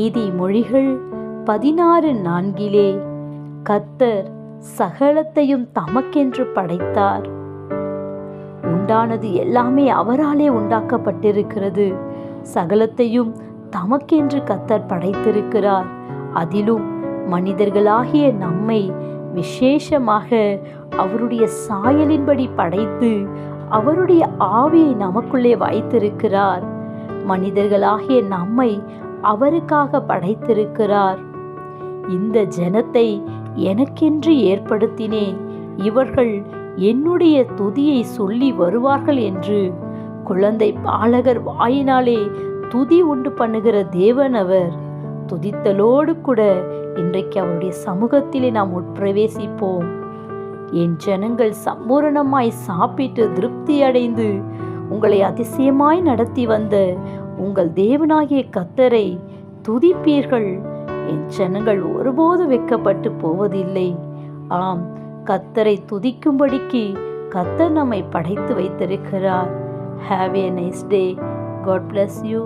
நீதிமொழிகள் 16:4 கர்த்தர் சகலத்தையும் தமக்கென்று படைத்தார். உண்டானது எல்லாமே அவராலே உண்டாக்கப்பட்டிருக்கிறது. சகலத்தையும் தமக்கென்று கர்த்தர் படைத்திருக்கிறார். அதிலும் மனிதர்களாகிய நம்மை விசேஷமாக அவருடைய சாயலின்படி படைத்து அவருடைய ஆவியை நமக்குள்ளே வைத்திருக்கிறார். மனிதர்களாகிய நம்மை அவருக்காக படைத்திருக்கிறார். இந்த ஜனத்தை எனக்கென்று ஏற்படுத்தினேன், இவர்கள் என்னுடைய துதியை சொல்லி வருவார்கள் என்று குழந்தை பாலகர் வாயினாலே துதி உண்டு பண்ணுகிற தேவன் அவர். துதித்தலோடு கூட இன்றைக்கு அவருடைய சமூகத்திலே நாம் உட்பிரவேசிப்போம். என் ஜனங்கள் சம்பூரணமாய் சாப்பிட்டு திருப்தி அடைந்து உங்களை அதிசயமாய் நடத்தி வந்த உங்கள் தேவனாகிய கர்த்தரை துதிப்பீர்கள். என் ஜனங்கள் ஒருபோது வெட்கப்பட்டு போவதில்லை. ஆம், கர்த்தரை துதிக்கும்படிக்கு கர்த்தர் நம்மை படைத்து வைத்திருக்கிறார். Have a nice day. God bless you.